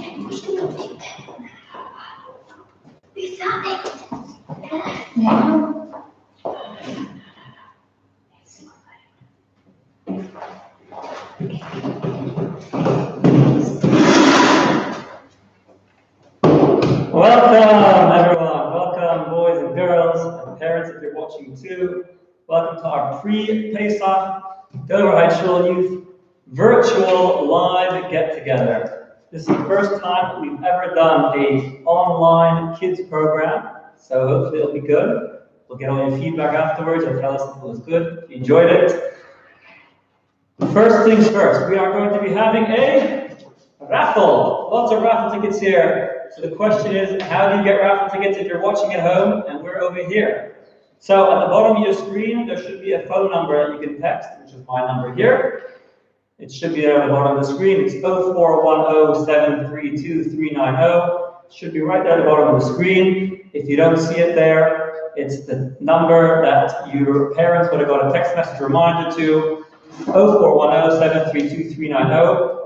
Welcome, everyone. Welcome, boys and girls, and parents if you're watching too. Welcome to our pre-Pesach Dover Shul Youth virtual live get-together. This is the first time that we've ever done an online kids program, so hopefully it'll be good. We'll get all your feedback afterwards and tell us if it was good, if you enjoyed it. First things first, we are going to be having a raffle. Lots of raffle tickets here. So the question is, how do you get raffle tickets if you're watching at home and we're over here? So at the bottom of your screen, there should be a phone number that you can text, which is my number here. It should be there at the bottom of the screen. It's 0410-732-390. It should be right there at the bottom of the screen. If you don't see it there, it's the number that your parents would have got a text message reminder to, 0410-732-390.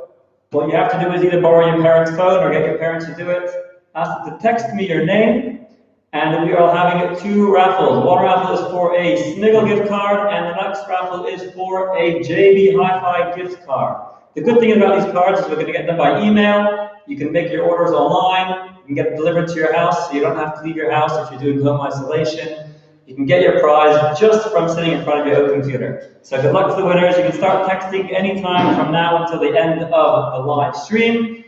What you have to do is either borrow your parents' phone or get your parents to do it. Ask them to text me your name, and we are having two raffles. One raffle is for a Sniggle gift card, and the next raffle is for a JB Hi-Fi gift card. The good thing about these cards is we're going to get them by email. You can make your orders online. You can get them delivered to your house, so you don't have to leave your house if you're doing home isolation. You can get your prize just from sitting in front of your own computer. So good luck to the winners. You can start texting anytime from now until the end of the live stream.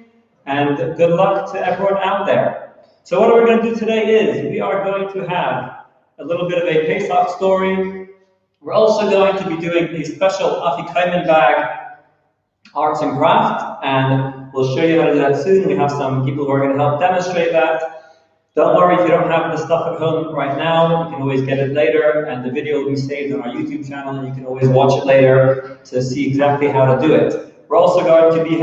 And good luck to everyone out there. So what we're going to do today is we are going to have a little bit of a Pesach story. We're also going to be doing a special Afikomen bag arts and craft. And we'll show you how to do that soon. We have some people who are going to help demonstrate that. Don't worry if you don't have the stuff at home right now, you can always get it later, and the video will be saved on our YouTube channel, and you can always watch it later to see exactly how to do it. We're also going to be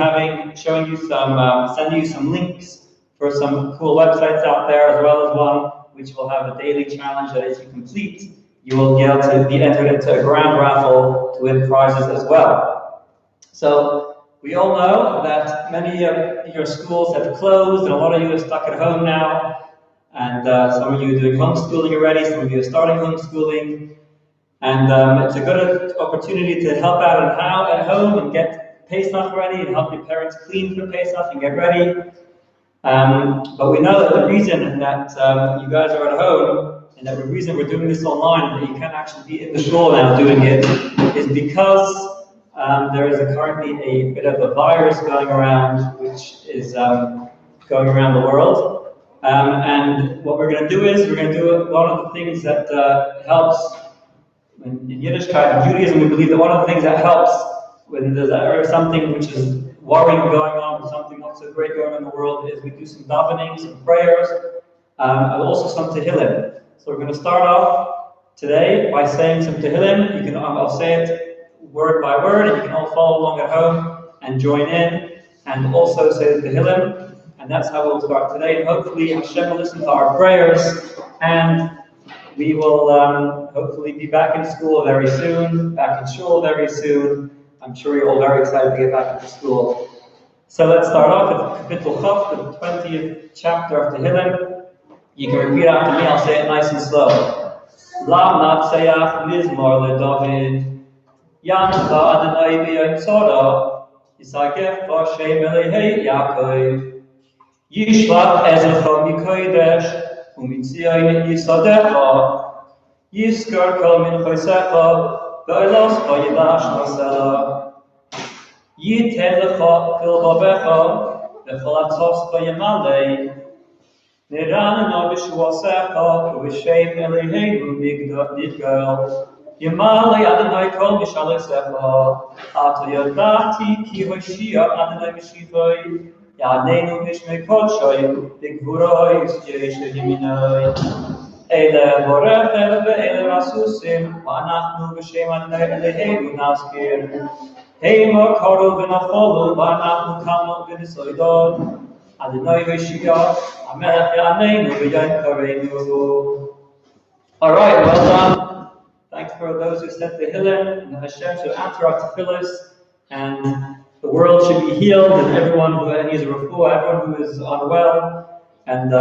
showing you sending you some links for some cool websites out there, as well as one which will have a daily challenge that as you complete, you will be able to be entered into a grand raffle to win prizes as well. So we all know that many of your schools have closed, and a lot of you are stuck at home now. And some of you are doing homeschooling already, some of you are starting homeschooling. And it's a good opportunity to help out at home and get Pesach ready and help your parents clean for Pesach and get ready. But we know that the reason that you guys are at home and that the reason we're doing this online and that you can't actually be in the shul now doing it is because there is currently a bit of a virus going around, which is going around the world. And what we're going to do is we're going to do one of the things that helps in Yiddishkeit and Judaism. We believe that one of the things that helps when there's something which is worrying going on, or something not so great going on in the world, is we do some davening, some prayers, and also some tehillim. So we're going to start off today by saying some tehillim. I'll say it word by word, and you can all follow along at home and join in, and also say the tehillim. And that's how we'll start today. And hopefully Hashem will listen to our prayers, and we will hopefully be back in school very soon, back in shul very soon. I'm sure you're all very excited to get back into school. So let's start off with Kapitel Chaf, the 20th chapter of Tehillim. You can repeat after me, I'll say it nice and slow. Lam Natseach Mizmor LeDavid Yamcha Adonai B'Yom Tzara Yisagef Hashem Elihei Yaakov Yishlach Ezecha Mikodesh Umitzion Yisadecha Yiskar Kol Minchosecha Ve'eloscha Yilash Nosela Yiten Lecha Pilbabecha V'chol Atzoscha Yemalei Niranana B'Shuasecha U'B'Shem Eliheinu Nidgal Yemalei Adonai Kol Mishalesecha Ato Yodati Ki Hoshia Adonai Mishivoi Ya'adneinu Mishmei Kodshoyu B'Gvuroi Yeshe Yeminoi Eile Borech Ve'eile Rasusim V'anachnu B'Shem Adonai Eliheinu Nazkir Heima Koru V'Nacholu V'anachnu Kamo V'Nisoidod Adonai Hoshia Amelech Ya'adneinu V'Yom Kareinu. All right, well done. Thanks for those who said the Tehillim, and Hashem should answer our tefillos. And the world should be healed, and everyone who needs a refuah, everyone who is unwell, and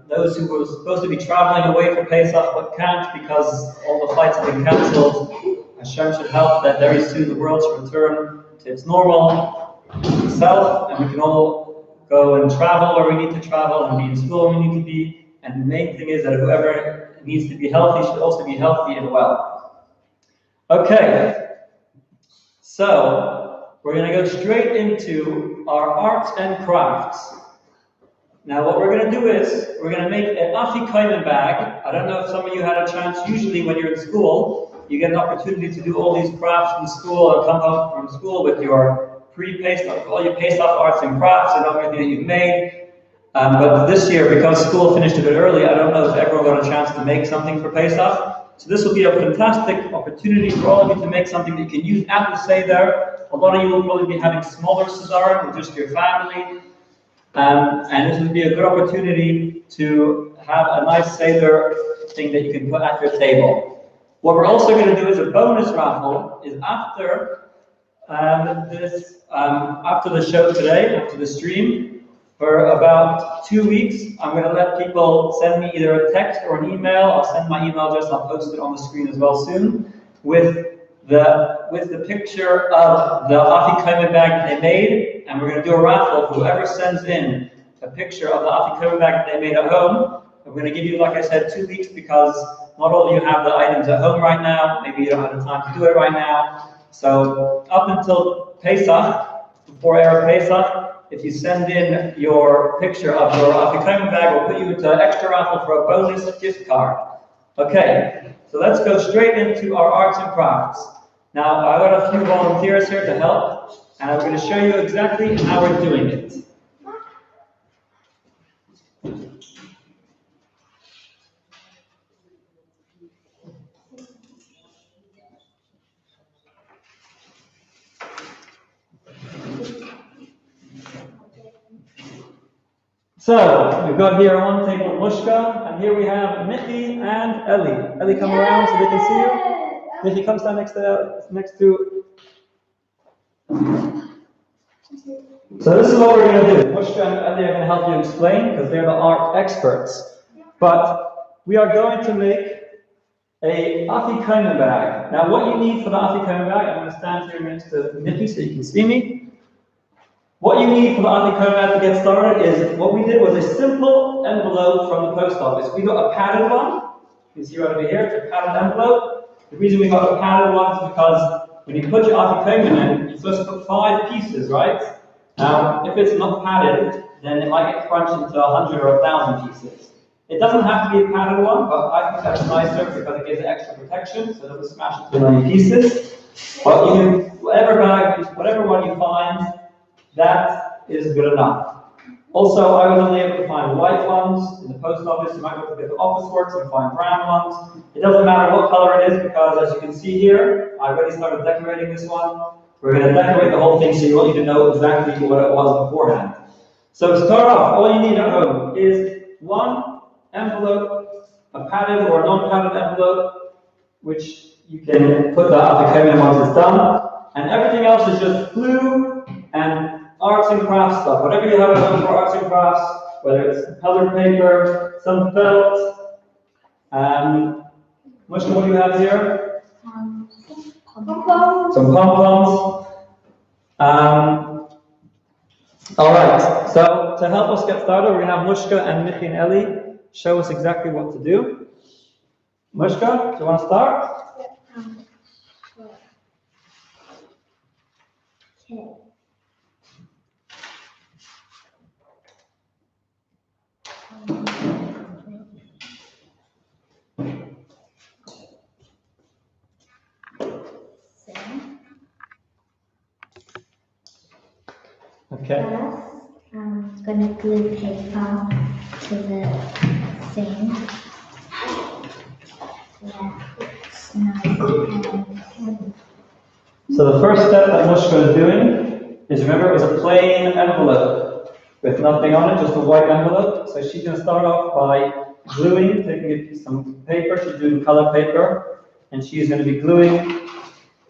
those who were supposed to be traveling away for Pesach but can't because all the flights have been cancelled. Hashem should help that very soon the world should return to its normal self, and we can all go and travel where we need to travel and be in school where we need to be. And the main thing is that whoever needs to be healthy should also be healthy and well. Okay, so we're going to go straight into our arts and crafts. Now what we're going to do is, we're going to make an afikomen bag. I don't know if some of you had a chance, usually when you're in school, you get an opportunity to do all these crafts in school and come home from school with your pre-Pesach, all your Pesach arts and crafts and everything that you've made. But this year, because school finished a bit early, I don't know if everyone got a chance to make something for Pesach. So this will be a fantastic opportunity for all of you to make something that you can use at the Seder. A lot of you will probably be having smaller Sedarim with just your family. And this would be a good opportunity to have a nice Seder thing that you can put at your table. What we're also going to do as a bonus raffle is after the show today, after the stream, for about 2 weeks, I'm going to let people send me either a text or an email. I'll send my email address, I'll post it on the screen as well soon, with the picture of the afikomen bag that they made, and we're going to do a raffle. Whoever sends in a picture of the afikomen bag that they made at home, I'm going to give you, like I said, 2 weeks, because not all of you have the items at home right now. Maybe you don't have the time to do it right now. So up until Pesach, before Erev Pesach, if you send in your picture of your afikomen bag, we'll put you into an extra raffle for a bonus gift card. Okay, so let's go straight into our arts and crafts. Now, I've got a few volunteers here to help, and I'm going to show you exactly how we're doing it. So, we've got here on one table Mushka, and here we have Michi and Eli. Eli, come around so they can see you. Michi, come stand next to. So this is what we're going to do. Mushka and Eli are going to help you explain, because they're the art experts. But we are going to make a afikomen bag. Now, what you need for the afikomen bag, I'm going to stand here next to Michi so you can see me. What you need for the afikomen bag to get started is, what we did was a simple envelope from the post office. We got a padded one. You can see right over here, it's a padded envelope. The reason we got a padded one is because when you put your afikomen in, you're supposed to put 5 pieces, right? Now, if it's not padded, then it might get crunched into 100 or 1,000 pieces. It doesn't have to be a padded one, but I think that's nicer because it gives it extra protection, so it doesn't smash into a million pieces. But you can, whatever one you find, that is good enough. Also, I was only able to find white ones in the post office. You might go to the office works and find brown ones. It doesn't matter what color it is, because as you can see here, I already started decorating this one. We're going to decorate the whole thing, so you want you to know exactly what it was beforehand. So to start off, all you need at home is one envelope, a padded or a non-padded envelope, which you can put the afikomen once it's done. And everything else is just glue and arts and crafts stuff. Whatever you have at home for arts and crafts, whether it's colored paper, some felt. Mushka, what do you have here? Pom-poms. Some pom-poms. All right, so to help us get started, we're going to have Mushka and Michi and Eli show us exactly what to do. Mushka, do you want to start? Okay. Okay. First, I'm gonna glue paper to the thing. Yeah, it's nice. So the first step that Mushka is doing is, remember, it was a plain envelope with nothing on it, just a white envelope. So she's going to start off by gluing, taking some paper, she's doing colored paper, and she's going to be gluing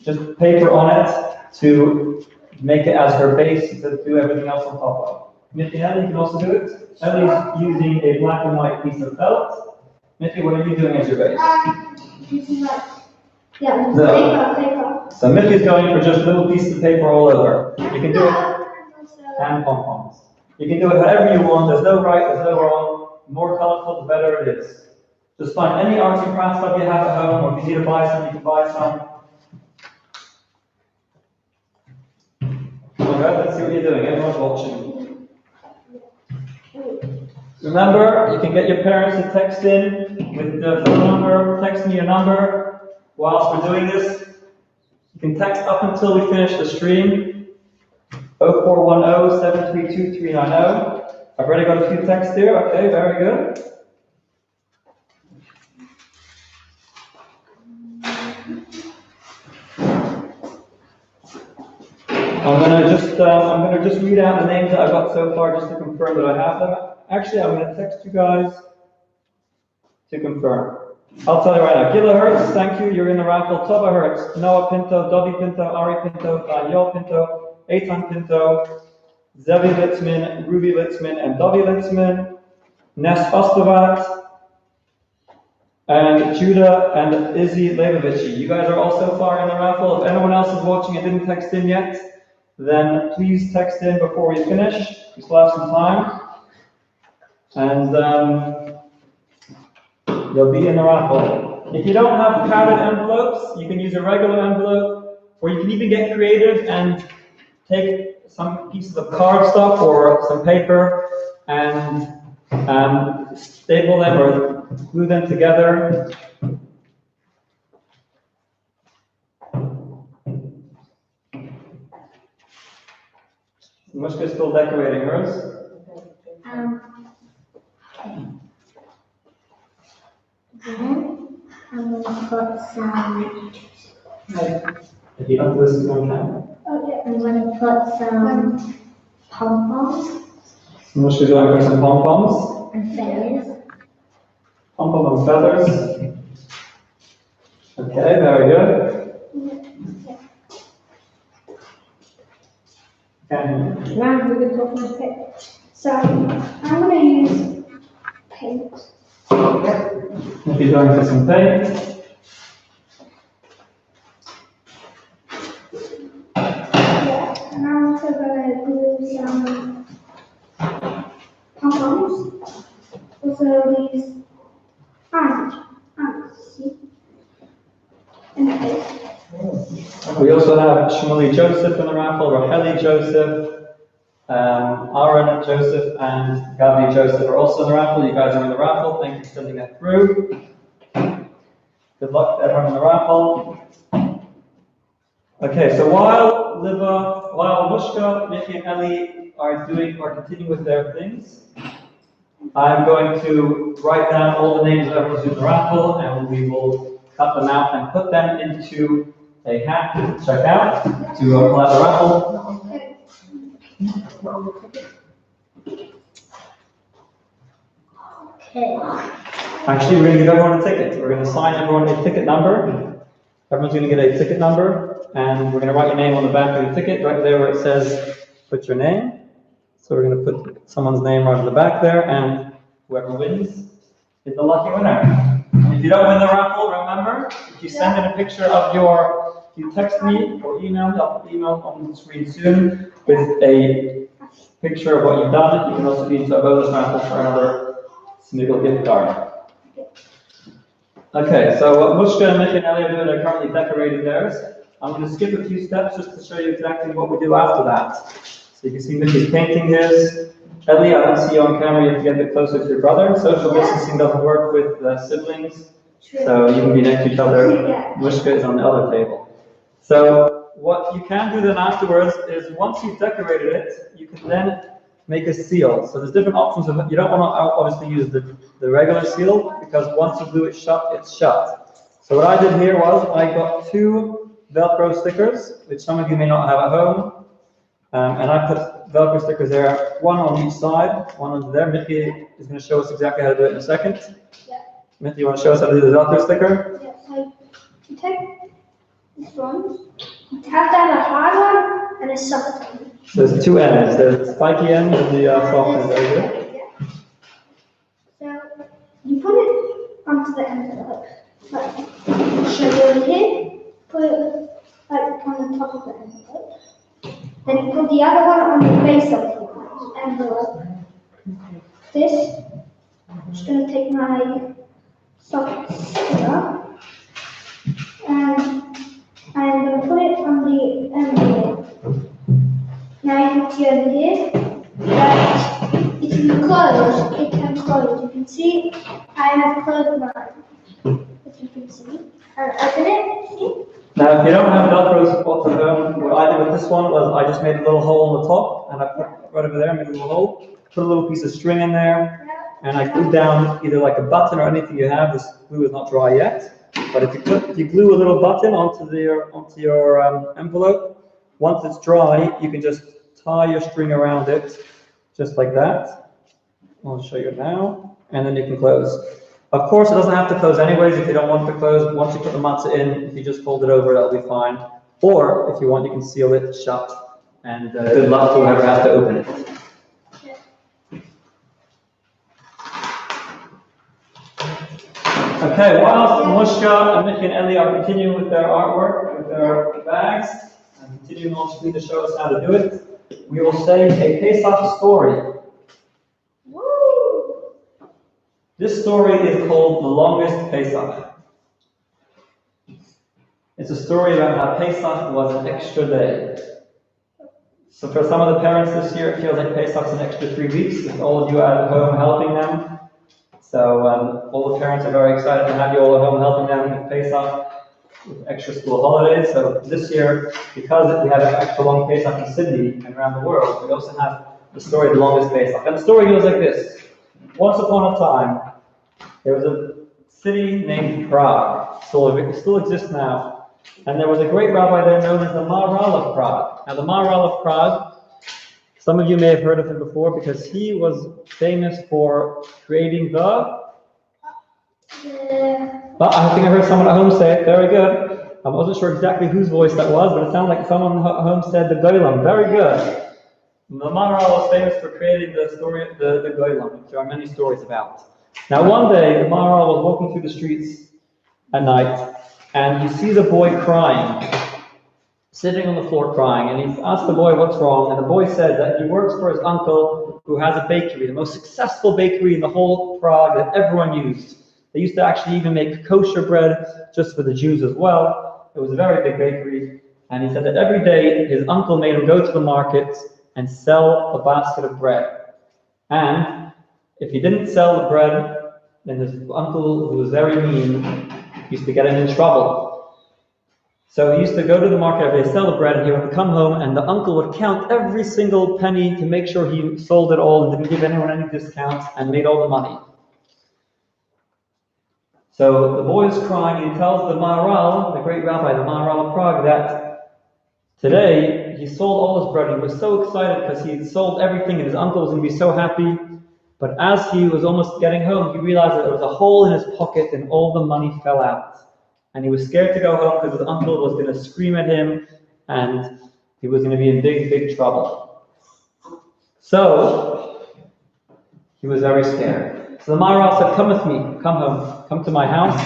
just paper on it to make it as her base to do everything else on top of. Mithy, Ellie, you can also do it. Ellie's using a black and white piece of felt. Mithy, what are you doing as your base? Using paper. So Mithy's going for just little pieces of paper all over. You can do it, and pom-poms. You can do it however you want. There's no right, there's no wrong. The more colorful, the better it is. Just find any arts and crafts stuff you have at home, or if you need to buy some, you can buy some. Alright, let's see what you're doing. Everyone's watching. Remember, you can get your parents to text in with the phone number, text me your number whilst we're doing this. You can text up until we finish the stream. 0410 732 390. I've already got a few texts here. Okay, very good. I'm gonna just read out the names that I've got so far just to confirm that I have them. Actually, I'm gonna text you guys to confirm. I'll tell you right now. Gila Hertz, thank you. You're in the raffle. Tova Hertz, Noah Pinto, Dovi Pinto, Ari Pinto, Daniel Pinto, Eitan Pinto, Zevi Litzman, Ruby Litzman, and Dovi Litzman, Nes Ostovat, and Judah and Izzy Leibovitch. You guys are all so far in the raffle. If anyone else is watching and didn't text in yet, then please text in before we finish. We still have some time. And you'll be in the raffle. If you don't have padded envelopes, you can use a regular envelope, or you can even get creative and take some pieces of cardstock or some paper and staple them or glue them together. Mushka's still decorating hers. Then I'm going to put some. If you don't listen on camera. I'm going to put some pom-poms. Mushka's going for some pom-poms. And feathers. Pom-pom and feathers. Okay, very good. And Now we're going to talk about paint. So I'm going to use paint. if you're going for some paint. Yeah, and I'm also going to glue some pom-poms. Also these ants, see? And the face. We also have Shmuley Joseph in the raffle, Raheli Joseph, Aaron Joseph, and Gabi Joseph are also in the raffle. You guys are in the raffle. Thank you for sending that through. Good luck to everyone in the raffle. Okay, so while Mushka, Michi, and Ellie are continuing with their things, I'm going to write down all the names of everyone who's in the raffle, and we will cut them out and put them into a hat to check out to collect the raffle. Okay. Actually, we're going to give everyone a ticket. We're going to assign everyone a ticket number. Everyone's going to get a ticket number, and we're going to write your name on the back of the ticket, right there where it says, put your name. So we're going to put someone's name right on the back there, and whoever wins is the lucky winner. And if you don't win the raffle, remember, if you send in a picture of you text me or email me, I'll put the email on the screen soon with a picture of what you've done. You can also be into a bonus raffle for another Smiggle gift card. Okay, so what Mushka and Michi and Ellie are doing, they're currently decorating theirs. I'm going to skip a few steps just to show you exactly what we do after that. So you can see Michi's painting his. Ellie, I don't see you on camera, you have to get a bit closer to your brother. Social distancing doesn't work with siblings, so you can be next to each other. Mushka is on the other table. So what you can do then afterwards is once you've decorated it, you can then make a seal. So there's different options. You don't want to obviously use the regular seal because once you glue it shut, it's shut. So what I did here was I got 2 Velcro stickers, which some of you may not have at home. And I put Velcro stickers there, 1 on each side, 1 under there. Michi is going to show us exactly how to do it in a second. Yeah. Michi, you want to show us how to do the Velcro sticker? Yeah, so you take This one. You have to have a hard one and a soft one. There's two ends. There's the spiky end and the soft end. Very good. Yeah. So you put it onto the envelope. Like, show you over here. Put it like on the top of the envelope. Then you put the other one on the base of the envelope. This. I'm just going to take my soft sticker and I'm going to put it on the envelope. Now you can see over here that it can close. It can close. You can see I have closed mine. As you can see. And open it. See? Now, if you don't have Velcro spots at home, what I did with this one was I just made a little hole on the top, and I put right over there, made a little hole, put a little piece of string in there, and I glued down either like a button or anything you have. This glue is not dry yet, but if you glue a little button onto your envelope, once it's dry, you can just tie your string around it, just like that. I'll show you now, and then you can close. Of course, it doesn't have to close anyways if you don't want it to close. Once you put the matzah in, if you just fold it over, that'll be fine. Or, if you want, you can seal it shut. And good luck to whoever has to open it. Okay, whilst Mushka and Mickey and Ellie are continuing with their artwork, with their bags, and continuing on screen to show us how to do it, we will say a Pesach story. This story is called The Longest Pesach. It's a story about how Pesach was an extra day. So for some of the parents this year, it feels like Pesach's an extra 3 weeks, with all of you at home helping them. So all the parents are very excited to have you all at home helping them with Pesach, with extra school holidays. So this year, because we have an extra long Pesach in Sydney and around the world, we also have the story of the longest Pesach. And the story goes like this. Once upon a time, there was a city named Prague, still exists now, and there was a great rabbi there known as the Maharal of Prague. Now the Maharal of Prague, some of you may have heard of him before because he was famous for creating I think I heard someone at home say it, very good. I wasn't sure exactly whose voice that was, but it sounded like someone at home said the Goylam, very good. The Maharal was famous for creating the story, the Goylam, which there are many stories about. Now one day, the Maharal was walking through the streets at night, and he sees a boy crying, sitting on the floor crying, and he asked the boy what's wrong, and the boy said that he works for his uncle who has a bakery, the most successful bakery in the whole Prague that everyone used. They used to actually even make kosher bread just for the Jews as well. It was a very big bakery, and he said that every day his uncle made him go to the market and sell a basket of bread. And if he didn't sell the bread, then his uncle, who was very mean, used to get him in trouble. So he used to go to the market every day, sell the bread, and he would come home, and the uncle would count every single penny to make sure he sold it all and didn't give anyone any discounts and made all the money. So the boy is crying, and he tells the Maharal, the great rabbi, the Maharal of Prague, that today he sold all his bread. He was so excited because he had sold everything, and his uncle was going to be so happy. But as he was almost getting home, he realized that there was a hole in his pocket and all the money fell out. And he was scared to go home because his uncle was going to scream at him and he was going to be in big, big trouble. So he was very scared. So the Maharal said, come with me, come home, come to my house,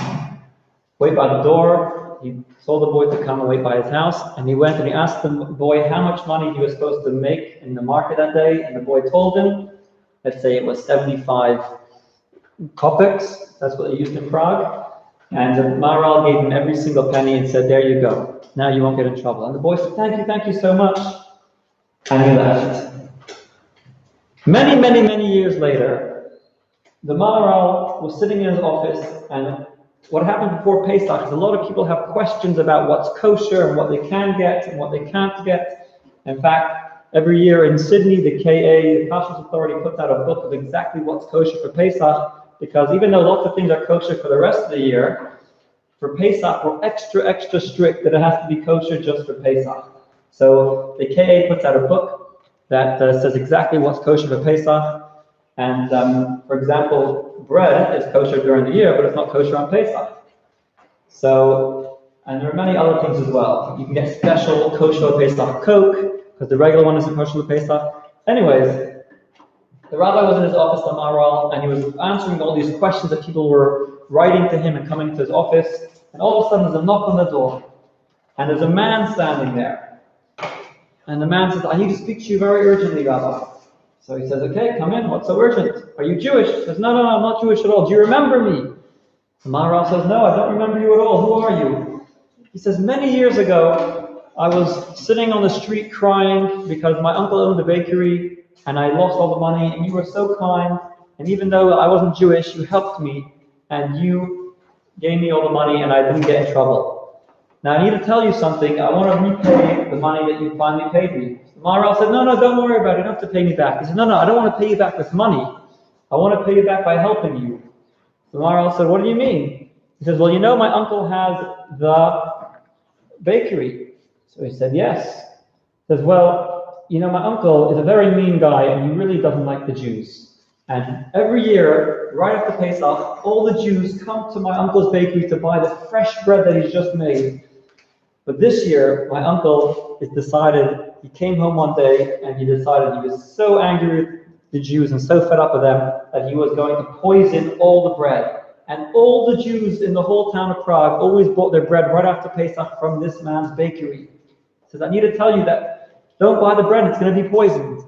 wait by the door. He told the boy to come and wait by his house. And he went and he asked the boy how much money he was supposed to make in the market that day. And the boy told him, let's say it was 75 kopecks, that's what they used in Prague. And the Maharal gave him every single penny and said, there you go, now you won't get in trouble. And the boy said, thank you so much. And he left. Many, many, many years later, the Maharal was sitting in his office, and what happened before Pesach is a lot of people have questions about what's kosher and what they can get and what they can't get. In fact, every year in Sydney, the KA, the Kashrus Authority, puts out a book of exactly what's kosher for Pesach, because even though lots of things are kosher for the rest of the year, for Pesach, we're extra strict that it has to be kosher just for Pesach. So the KA puts out a book that says exactly what's kosher for Pesach. And for example, bread is kosher during the year, but it's not kosher on Pesach. So And there are many other things as well. You can get special kosher Pesach Coke, because the regular one isn't kosher Pesach. Anyways, the rabbi was in his office, the Maharal, and he was answering all these questions that people were writing to him and coming to his office. And all of a sudden, there's a knock on the door. And there's a man standing there. And the man says, I need to speak to you very urgently, Rabbi. So he says, okay, come in. What's so urgent? Are you Jewish? He says, no, I'm not Jewish at all. Do you remember me? The Maharal says, no, I don't remember you at all. Who are you? He says, many years ago, I was sitting on the street crying because my uncle owned a bakery and I lost all the money, and you were so kind, and even though I wasn't Jewish, you helped me, and you gave me all the money, and I didn't get in trouble. Now I need to tell you something. I want to repay the money that you finally paid me. The Maharal said, no, don't worry about it. You don't have to pay me back. He said, no, I don't want to pay you back with money. I want to pay you back by helping you. The Maharal said, what do you mean? He says, well, you know my uncle has the bakery. So he said, yes. He says, well, you know, my uncle is a very mean guy and he really doesn't like the Jews. And every year, right after Pesach, all the Jews come to my uncle's bakery to buy the fresh bread that he's just made. But this year, my uncle he came home one day and he decided he was so angry with the Jews and so fed up with them that he was going to poison all the bread. And all the Jews in the whole town of Prague always bought their bread right after Pesach from this man's bakery. He says, I need to tell you that don't buy the bread, it's going to be poisoned.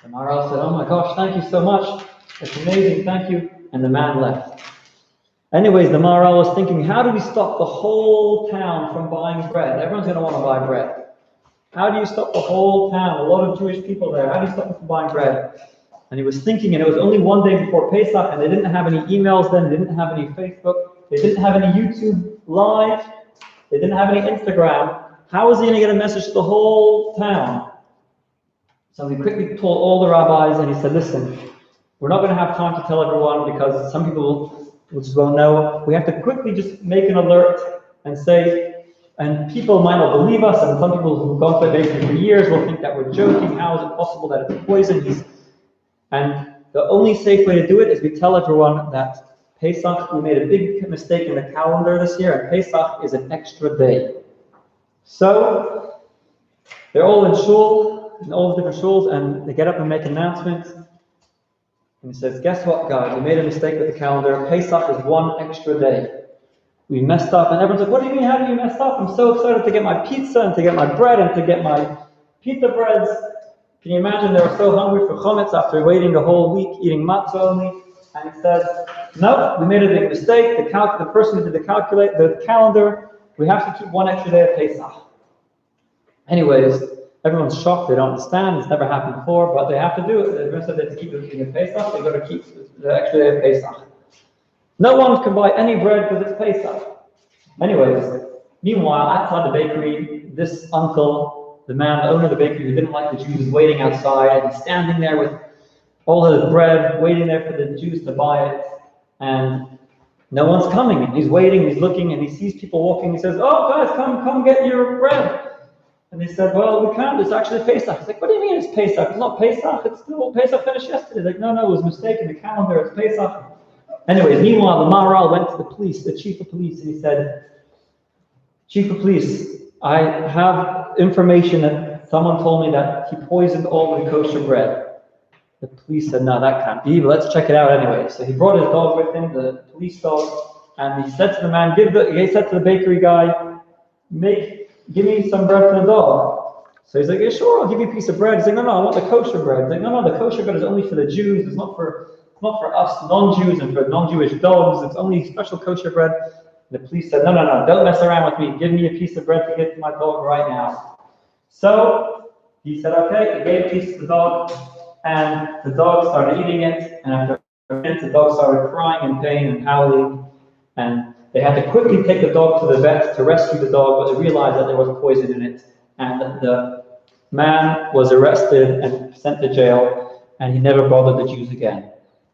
The Maharal said, oh my gosh, thank you so much. It's amazing, thank you. And the man left. Anyways, the Maharal was thinking, how do we stop the whole town from buying bread? Everyone's going to want to buy bread. How do you stop the whole town, a lot of Jewish people there, how do you stop them from buying bread? And he was thinking, and it was only one day before Pesach, and they didn't have any emails then, they didn't have any Facebook, they didn't have any YouTube Live, they didn't have any Instagram. How is he going to get a message to the whole town? So he quickly told all the rabbis, and he said, listen, we're not going to have time to tell everyone because some people will just won't know. We have to quickly just make an alert and say, and people might not believe us, and some people who've gone to the bakery for years will think that we're joking. How is it possible that it's poison? And the only safe way to do it is we tell everyone that Pesach, we made a big mistake in the calendar this year, and Pesach is an extra day. So they're all in shul, in all the different shuls, and they get up and make an announcement. And he says, guess what, guys? We made a mistake with the calendar. Pesach is one extra day. We messed up. And everyone's like, what do you mean, how do you mess up? I'm so excited to get my pizza and to get my bread and to get my pita breads. Can you imagine they were so hungry for chometz after waiting a whole week, eating matzah only? And he says, no, we made a big mistake. The person who did the calendar, we have to keep one extra day of Pesach. Anyways, everyone's shocked. They don't understand. It's never happened before, but they have to do it. Everyone said they have to keep it in Pesach. They've got to keep the extra day of Pesach. No one can buy any bread because it's Pesach. Anyways, meanwhile, outside the bakery, this uncle, the man, the owner of the bakery who didn't like the Jews, is waiting outside. And he's standing there with all his bread, waiting there for the Jews to buy it. And no one's coming. And he's waiting, he's looking, and he sees people walking. He says, oh, guys, come get your bread. And they said, well, we can't. It's actually Pesach. He's like, what do you mean it's Pesach? It's not Pesach. It's still Pesach finished yesterday. He's like, no, it was a mistake in the calendar. It's Pesach. Anyways, meanwhile, the Maharal went to the police, the chief of police, and he said, Chief of Police, I have information that someone told me that he poisoned all the kosher bread. The police said, no, that can't be, but let's check it out anyway. So he brought his dog with him, the police dog, and he said to the man, he said to the bakery guy, give me some bread for the dog. So he's like, yeah, sure, I'll give you a piece of bread. He's like, no, I want the kosher bread. He's like, no, the kosher bread is only for the Jews. It's not for us non-Jews and for non-Jewish dogs. It's only special kosher bread. The police said, no, don't mess around with me. Give me a piece of bread to give to my dog right now. So he said, okay, he gave a piece to the dog, and the dog started eating it, and after a minute, the dog started crying in pain and howling, and they had to quickly take the dog to the vet to rescue the dog, but they realized that there was poison in it, and the man was arrested and sent to jail, and he never bothered the Jews again.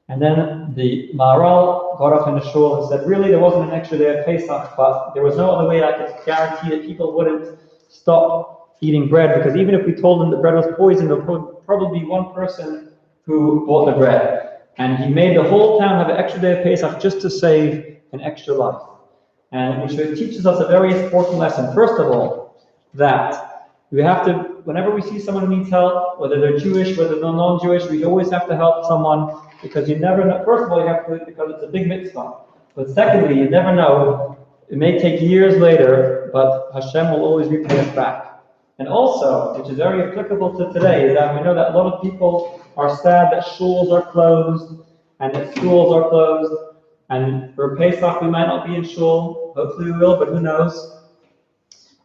And then the Maharal got up in the shul and said, really, there wasn't an extra day of Pesach, but there was no other way I could guarantee that people wouldn't stop eating bread, because even if we told them the bread was poisoned, there would probably be one person who bought the bread. And he made the whole town have an extra day of Pesach just to save an extra life. and which teaches us a very important lesson. First of all, that we have to, whenever we see someone who needs help, whether they're Jewish, whether they're non-Jewish, we always have to help someone, because you never know. First of all, you have to, because it's a big mitzvah. But secondly, you never know. It may take years later, but Hashem will always repay us back. And also, which is very applicable to today, is that we know that a lot of people are sad that shuls are closed and that schools are closed. And for Pesach, we might not be in shul. Hopefully we will, but who knows?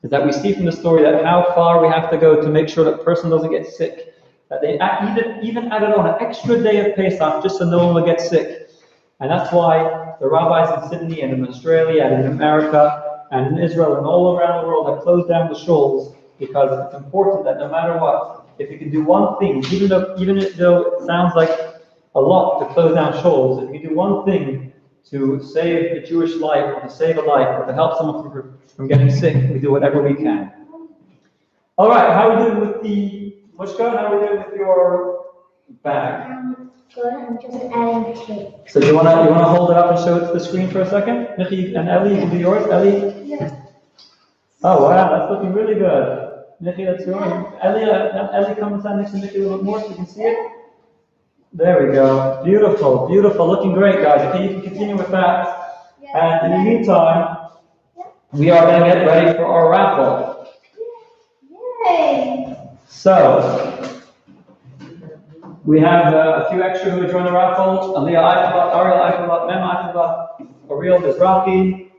Is that we see from the story that how far we have to go to make sure that person doesn't get sick. That they even added on an extra day of Pesach just so no one will get sick. And that's why the rabbis in Sydney and in Australia and in America and in Israel and all around the world have closed down the shuls, because it's important that no matter what, if you can do one thing, even though it sounds like a lot to close down shuls, if you do one thing to save a Jewish life, or to save a life, or to help someone from getting sick, we do whatever we can. All right, how are we doing with the Mushka? How are we doing with your bag? Good, I'm just adding tape. So do you wanna hold it up and show it to the screen for a second? Michi and Ellie, you can do yours. Ellie? Yeah. Oh wow, that's looking really good. Michi, that's yours. Ellie, come and stand next to Michi a little bit more so you can see it. There we go. Beautiful, beautiful. Looking great, guys. Okay, you can continue with that. And in the meantime, we are going to get ready for our raffle. Yay! So, we have a few extra who joined the raffle. Aliyah Eichelbach, Ariel Eichelbach, Mem Eichelbach, Ariel Mizrahi,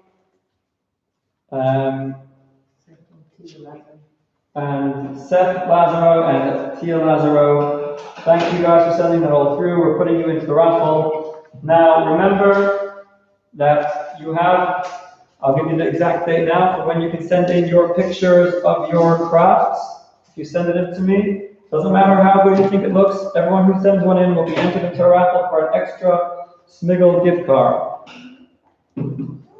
and Seth Lazaro and Tia Lazaro. Thank you guys for sending that all through. We're putting you into the raffle. Now, remember that you have, I'll give you the exact date now for when you can send in your pictures of your crafts. If you send it in to me, doesn't matter how good you think it looks, everyone who sends one in will be entered into a raffle for an extra Smiggle gift card.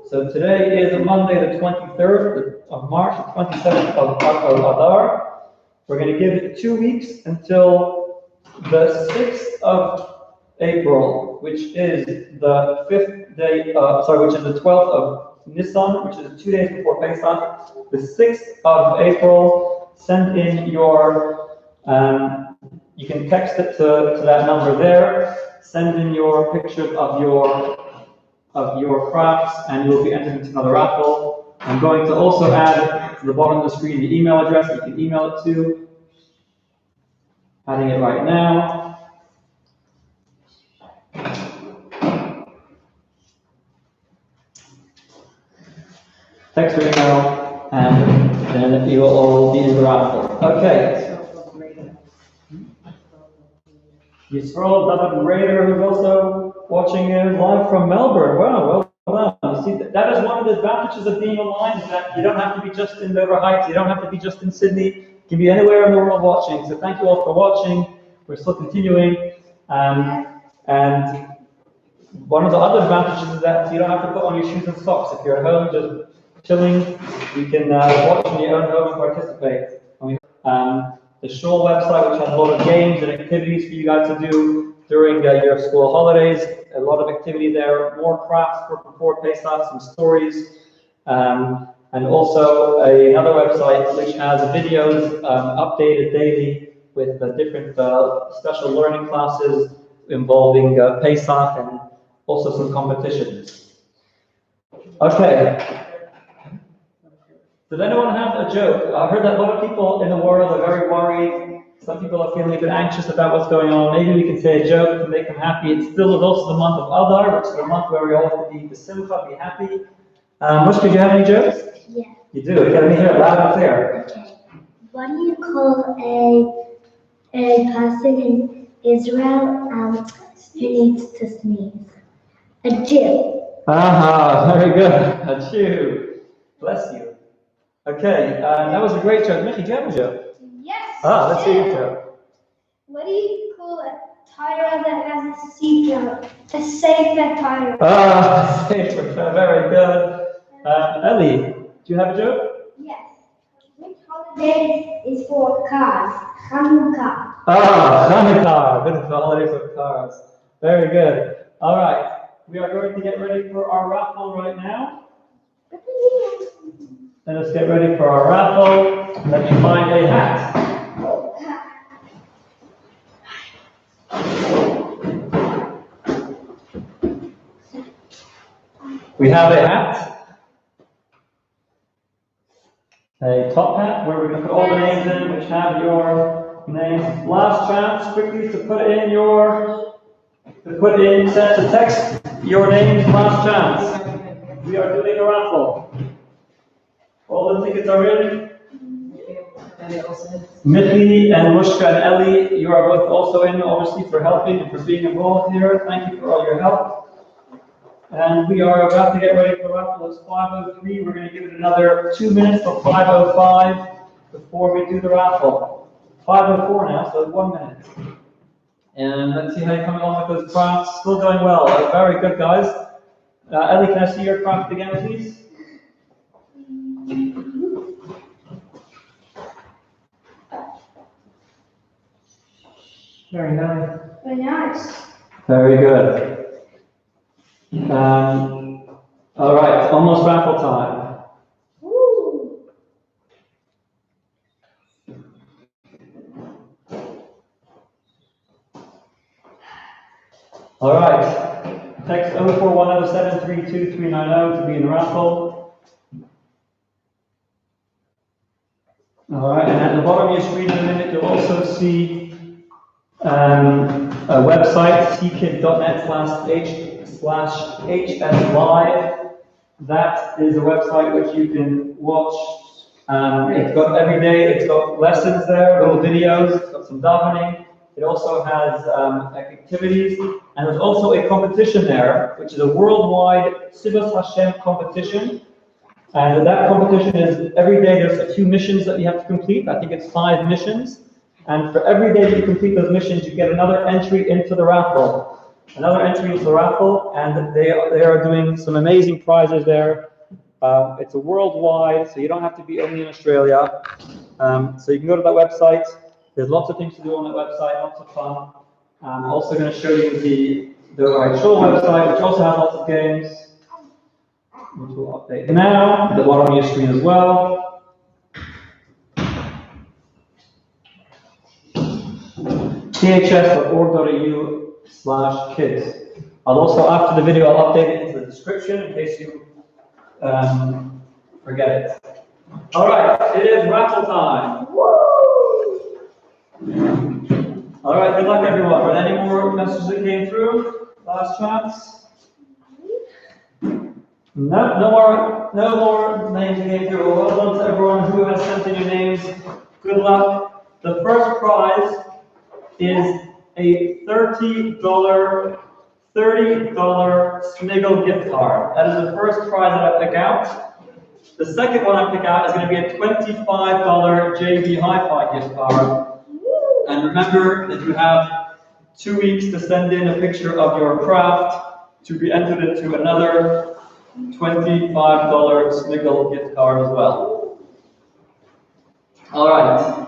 So today is Monday the 23rd of March, the 27th of Adar. We're going to give it 2 weeks until the 6th of April, which is the 5th day, which is the 12th of Nisan, which is 2 days before Pesach. The 6th of April, send in your, you can text it to that number there, send in your pictures of your crafts, and you will be entered into another raffle. I'm going to also add to the bottom of the screen the email address you can email it to. Adding it right now. Text or email, and then you will all be in the raffle. Okay. Yisrael David Raider, who's also watching live from Melbourne. Wow, well done. You see, that is one of the advantages of being online, is that you don't have to be just in Dover Heights, you don't have to be just in Sydney, you can be anywhere in the world watching. So thank you all for watching. We're still continuing. And one of the other advantages is that you don't have to put on your shoes and socks. If you're at home just chilling, you can watch in your own home and participate. The Shul website, which has a lot of games and activities for you guys to do during your school holidays. A lot of activity there, more crafts for before Pesach, some stories, and also another website which has videos updated daily with different special learning classes involving Pesach and also some competitions. Okay. Does anyone have a joke? I've heard that a lot of people in the world are very worried. Some people are feeling a bit anxious about what's going on. Maybe we can say a joke to make them happy. It's still also the month of Adar, which is the month where we all have to be b'simcha, be happy. Mushka, do you have any jokes? Yeah. You do. Okay, let me hear it loud and clear. Okay. What do you call a person in Israel who needs to sneeze? A Jew. Aha, very good. A Jew. Bless you. Okay, that was a great joke. Michi, do you have a joke? Yes. Let's hear your joke. What do you call a tire that has a seatbelt? A safer tire. Safer. Very good. Ellie, do you have a joke? Yes. Which holiday is for cars? Hanukkah. Hanukkah. Good for holidays of cars. Very good. All right. We are going to get ready for our raffle right now. Let us get ready for our raffle. Let me find a hat. We have a hat, a top hat where we can put all the names in which have your names. Last chance quickly to put in send to text your names. Last chance. We are doing a raffle. All the tickets are in. Mickey and Mushka and Ellie, you are both also in, obviously, for helping and for being involved here. Thank you for all your help. And we are about to get ready for raffle. It's 5:03. We're going to give it another 2 minutes till 5:05 before we do the raffle. 5:04 now, so 1 minute. And let's see how you're coming along with those crafts. Still going well. Very good, guys. Ellie, can I see your craft again, please? Very nice. Very nice. Very good. All right, almost raffle time. Woo. All right, text 0410732390 to be in the raffle. All right, and at the bottom of your screen in a minute, you'll also see a website, ckid.net/h/hs live. That is a website which you can watch. It's got every day, it's got lessons there, little videos, it's got some davening. It also has activities, and there's also a competition there, which is a worldwide Sivas Hashem competition. And that competition is every day there's a few missions that you have to complete. I think it's 5 missions. And for every day that you complete those missions, you get another entry into the raffle. Another entry into the raffle, and they are doing some amazing prizes there. It's a worldwide, so you don't have to be only in Australia. So you can go to that website. There's lots of things to do on that website, lots of fun. I'm also going to show you the Rachel website, which also has lots of games, which will update now, at the bottom of your screen as well. ths.org.au/kids. I'll also, after the video, I'll update it into the description in case you forget it. All right, it is raffle time. All right, good luck, everyone. Are there any more messages that came through? Last chance. No more names that came through. Well done to everyone who has sent in your names. Good luck. The first prize is a $30 Smiggle gift card. That is the first prize that I pick out. The second one I pick out is going to be a $25 JB Hi-Fi gift card. And remember that you have 2 weeks to send in a picture of your craft to be entered into another $25 Smiggle gift card as well. All right.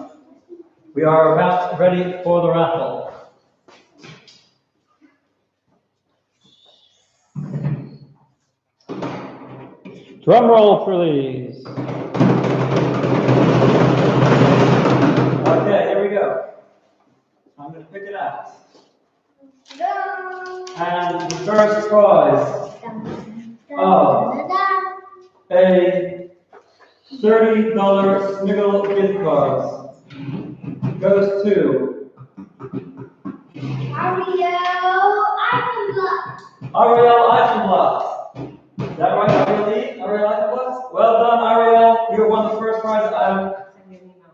We are about ready for the raffle. Drum roll, please. Okay, here we go. I'm going to pick it out. And the first prize of a $30 Smiggle gift card goes to Ariel Eichenblatt. Is that right, Ariel Eichenblatt? Well done, Ariel. You won the first prize.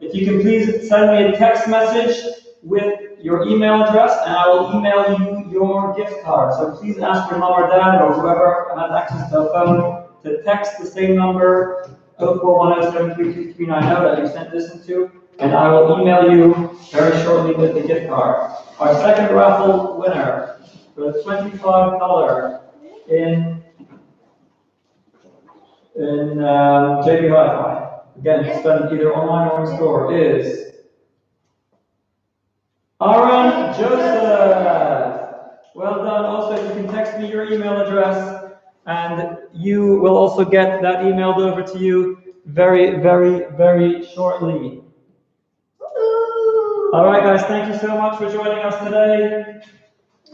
If you can please send me a text message with your email address, and I will email you your gift card. So please ask your mom or dad or whoever has access to a phone to text the same number, 0410732390 that you sent this into, and I will email you very shortly with the gift card. Our second raffle winner for the $25 in JB Hi-Fi. Again, spend either online or in store is Aaron Joseph. Well done. Also, if you can text me your email address, and you will also get that emailed over to you very, very, very shortly. All right, guys, thank you so much for joining us today.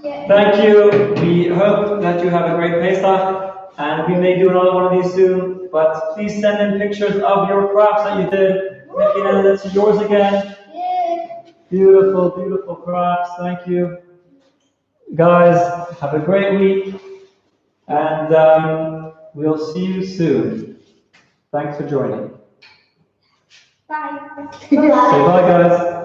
Yeah. Thank you. We hope that you have a great Pesach, and we may do another one of these soon. But please send in pictures of your crafts that you did, making it into yours again. Yeah. Beautiful, beautiful crafts. Thank you. Guys, have a great week, and we'll see you soon. Thanks for joining. Bye. Say bye, guys.